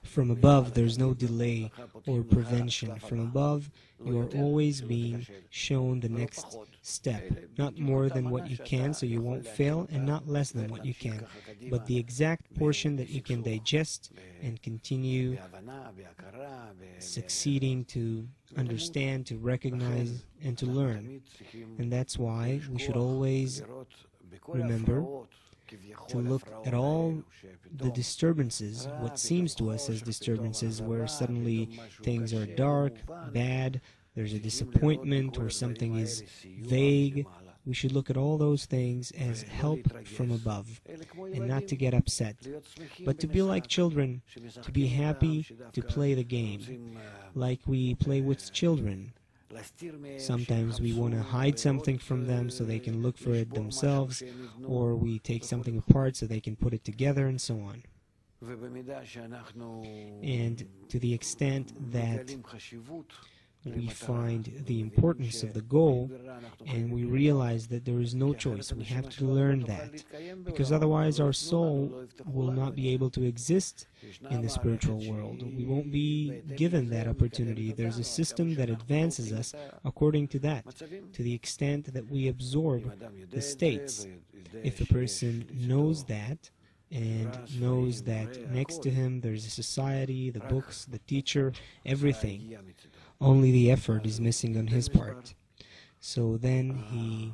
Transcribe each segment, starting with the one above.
From above, there's no delay or prevention. From above, you are always being shown the next step. Not more than what you can, so you won't fail, and not less than what you can, but the exact portion that you can digest and continue succeeding to understand, to recognize, and to learn. And that's why we should always remember to look at all the disturbances, what seems to us as disturbances, where suddenly things are dark, bad, there's a disappointment, or something is vague. We should look at all those things as help from above, and not to get upset, but to be like children, to be happy to play the game, like we play with children. Sometimes we want to hide something from them so they can look for it themselves, or we take something apart so they can put it together, and so on. And to the extent that we find the importance of the goal, and we realize that there is no choice, we have to learn that, because otherwise our soul will not be able to exist in the spiritual world. We won't be given that opportunity. There's a system that advances us according to that, to the extent that we absorb the states. If a person knows that, and knows that next to him there's a society, the books, the teacher, everything, only the effort is missing on his part. So then he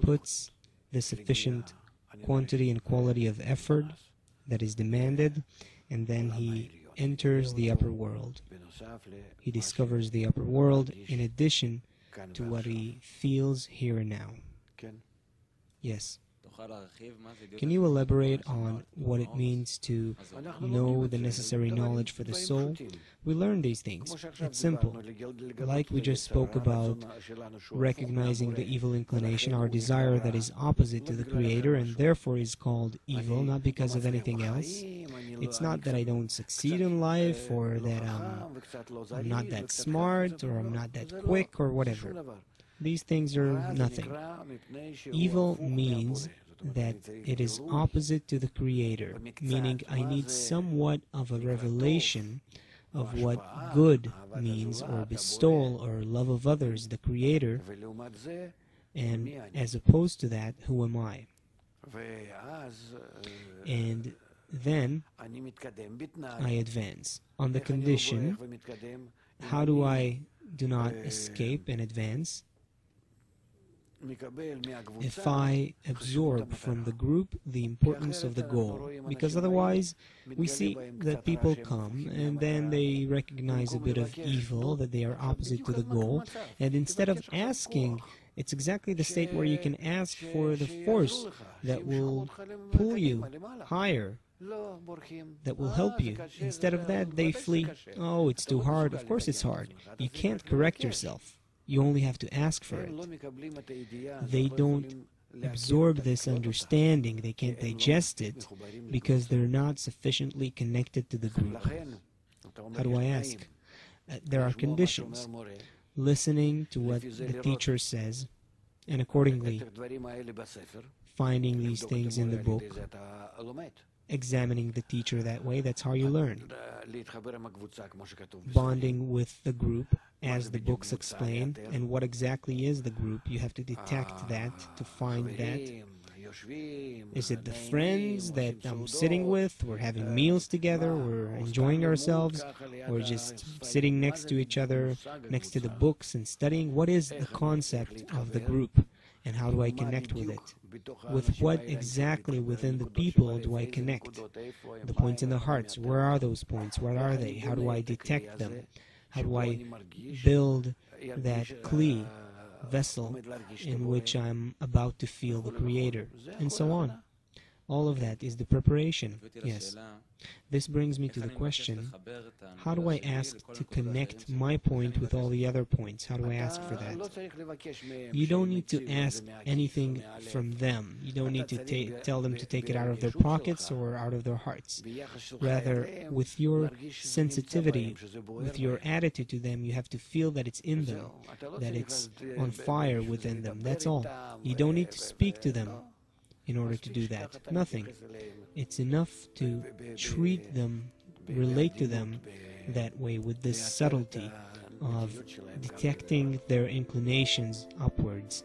puts the sufficient quantity and quality of effort that is demanded, and then he enters the upper world. He discovers the upper world in addition to what he feels here and now. Yes. Can you elaborate on what it means to know the necessary knowledge for the soul? We learn these things. It's simple. Like we just spoke about recognizing the evil inclination, our desire that is opposite to the Creator and therefore is called evil, not because of anything else. It's not that I don't succeed in life, or that I'm not that smart, or I'm not that quick, or whatever. These things are nothing. Evil means that it is opposite to the Creator, meaning I need somewhat of a revelation of what good means, or bestowal, or love of others, the Creator, and as opposed to that, who am I? And then I advance. On the condition, how do I do not escape and advance? If I absorb from the group the importance of the goal, because otherwise we see that people come and then they recognize a bit of evil, that they are opposite to the goal, and instead of asking, it's exactly the state where you can ask for the force that will pull you higher, that will help you. Instead of that, they flee. Oh, it's too hard. Of course it's hard. You can't correct yourself. You only have to ask for it. They don't absorb this understanding, they can't digest it, because they're not sufficiently connected to the group. How do I ask? There are conditions. Listening to what the teacher says, and accordingly finding these things in the book, examining the teacher that way, that's how you learn. Bonding with the group, as the books explain, and what exactly is the group? You have to detect that, to find that. Is it the friends that I'm sitting with? We're having meals together, we're enjoying ourselves, we're just sitting next to each other, next to the books and studying. What is the concept of the group, and how do I connect with it? With what exactly within the people do I connect? The points in the hearts, where are those points? What are they? How do I detect them? How do I build that kli, vessel, in which I'm about to feel the Creator? And so on. All of that is the preparation. Yes. This brings me to the question, how do I ask to connect my point with all the other points? How do I ask for that? You don't need to ask anything from them. You don't need to tell them to take it out of their pockets or out of their hearts. Rather, with your sensitivity, with your attitude to them, you have to feel that it's in them, that it's on fire within them. That's all. You don't need to speak to them. in order to do that? Nothing. It's enough to treat them, relate to them that way, with this subtlety of detecting their inclinations upwards